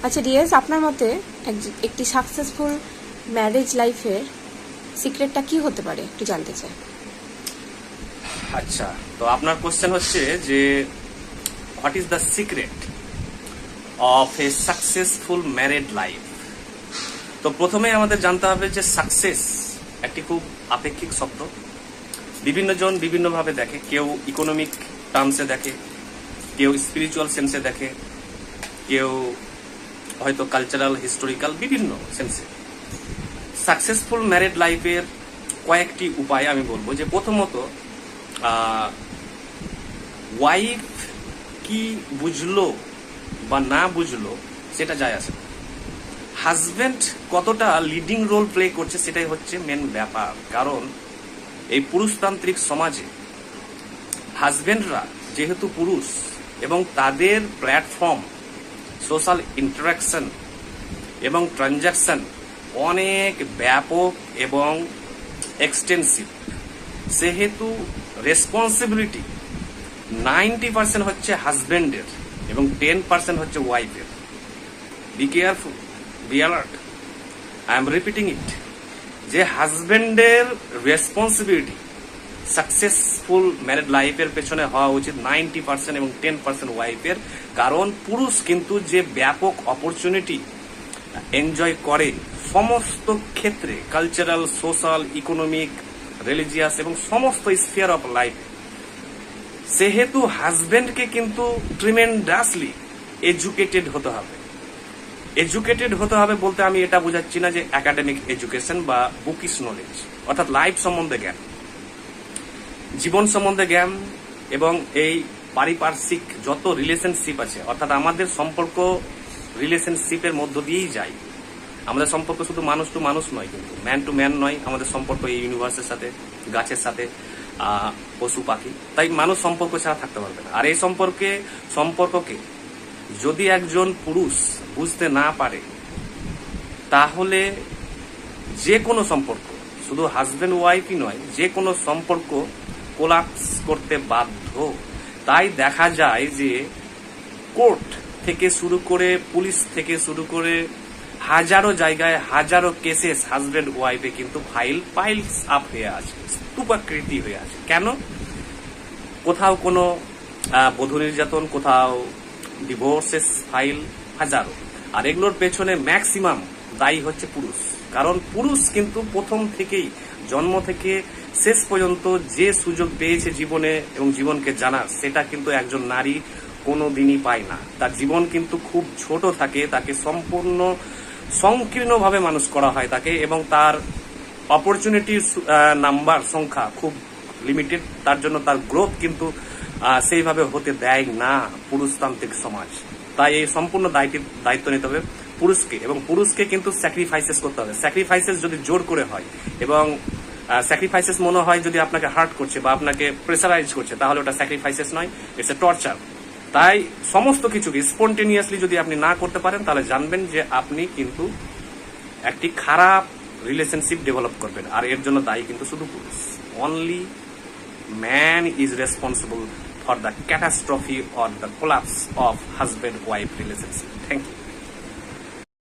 আচ্ছা ডিএস, আপনার মতে একটি সাকসেসফুল ম্যারেজ লাইফের সিক্রেটটা কি হতে পারে একটু জানতে চাই। আচ্ছা, তো আপনার কোশ্চেন হচ্ছে যে what is the secret of a successful married life. তো প্রথমে আমাদের জানতে হবে যে সাকসেস একটি খুব আপেক্ষিক শব্দ। বিভিন্ন জন বিভিন্নভাবে দেখে, কেউ ইকোনমিক টার্মসে দেখে, কেউ স্পিরিচুয়াল সেন্সে দেখে, কেউ হয়তো কালচারাল হিস্টোরিক্যাল বিভিন্ন সেন্সে। সাকসেসফুল ম্যারেড লাইফের কয়েকটি উপায় আমি বলবো। যে প্রথমত, ওয়াইফ কি বুঝলো বা না বুঝলো সেটা যায় আসে, হাজবেন্ড কতটা লিডিং রোল প্লে করছে সেটাই হচ্ছে মেন ব্যাপার। কারণ এই পুরুষতান্ত্রিক সমাজে হাজবেন্ডরা যেহেতু পুরুষ এবং তাদের প্ল্যাটফর্ম সোশ্যাল ইন্টারাকশন এবং ট্রানজাকশন অনেক ব্যাপক এবং এক্সটেন্সিভ, সেহেতু রেসপন্সিবিলিটি 90% হচ্ছে হাজবেন্ডের এবং 10% হচ্ছে ওয়াইফের। Be careful, be alert, I am repeating it, যে হাজবেন্ডের রেসপন্সিবিলিটি সাকসেসফুল ম্যারেড লাইফের পেছনে হওয়া উচিত 90% এবং 10% ওয়াইফের। কারণ পুরুষ কিন্তু যে ব্যাপক অপরচুনিটি এনজয় করে সমস্ত ক্ষেত্রে, কালচারাল, সোশ্যাল, ইকোনমিক, রিলিজিয়াস এবং সমস্ত স্ফিয়ার অফ লাইফ, সেহেতু হাজবেন্ডকে কিন্তু ট্রিমেন্ডাসলি এডুকেটেড হতে হবে। এডুকেটেড হতে হবে বলতে আমি এটা বোঝাচ্ছি না যে একাডেমিক এডুকেশন বা বুকিশ নলেজ, অর্থাৎ লাইফ সম্বন্ধে জ্ঞান, জীবন সম্বন্ধে জ্ঞান এবং এই পারিপার্শ্বিক যত রিলেশনশিপ আছে, অর্থাৎ আমাদের সম্পর্ক রিলেশনশিপের মধ্য দিয়েই যায়। আমাদের সম্পর্ক শুধু মানুষ টু মানুষ নয়, কিন্তু ম্যান টু ম্যান নয়। আমাদের সম্পর্ক এই ইউনিভার্সের সাথে, গাছের সাথে, পশু পাখি, তাই মানুষ সম্পর্ক ছাড়া থাকতে পারবে না। আর এই সম্পর্ককে যদি একজন পুরুষ বুঝতে না পারে, তাহলে যে কোনো সম্পর্ক, শুধু হাজবেন্ড ওয়াইফই নয়, যে কোনো সম্পর্ক কোলাপস করতে বাধ্য। তাই দেখা যায় যে কোর্ট থেকে শুরু করে, পুলিশ থেকে শুরু করে হাজারো জায়গায় হাজারো কেসেস হাজবেন্ড ওয়াইফে কিন্তু পাইলস আপ হয়ে আছে, স্তূপাকৃতি হয়ে আছে। কেন? কোথাও কোনো বধূ নির্যাতন, কোথাও ডিভোর্সেস ফাইল হাজারো। আর এগুলোর পেছনে ম্যাক্সিমাম দায়ী হচ্ছে পুরুষ। কারণ পুরুষ কিন্তু প্রথম থেকেই, জন্ম থেকে শেষ পর্যন্ত যে সুযোগ পেয়েছে জীবনে এবং জীবনকে জানার, সেটা কিন্তু একজন নারী কোনো দিনই পায় না। তার জীবন কিন্তু খুব ছোট থাকে, তাকে সম্পূর্ণ সংকীর্ণভাবে মানুষ করা হয় তাকে, এবং তার অপরচুনিটির নাম্বার, সংখ্যা খুব লিমিটেড। তার জন্য তার গ্রোথ কিন্তু সেইভাবে হতে দেয় না পুরুষতান্ত্রিক সমাজ। তাই এই সম্পূর্ণ দায়িত্ব নিতে হবে পুরুষকে, এবং পুরুষকে কিন্তু স্যাক্রিফাইসেস করতে হবে। স্যাক্রিফাইসেস যদি জোর করে হয় এবং স্যাক্রিফাইসেস মনে হয় যদি আপনাকে হার্ট করছে বা আপনাকে প্রেসারাইজ করছে, তাহলে ওটা স্যাক্রিফাইসেস নয়, ইটস এ টর্চার। তাই সমস্ত কিছুকে স্পন্টেনিয়াসলি যদি আপনি না করতে পারেন, তাহলে জানবেন যে আপনি কিন্তু একটি খারাপ রিলেশনশিপ ডেভেলপ করবেন। আর এর জন্য দায়ী কিন্তু শুধু পুরুষ। Only man is responsible for the catastrophe or the collapse of husband-wife relationship. Thank you.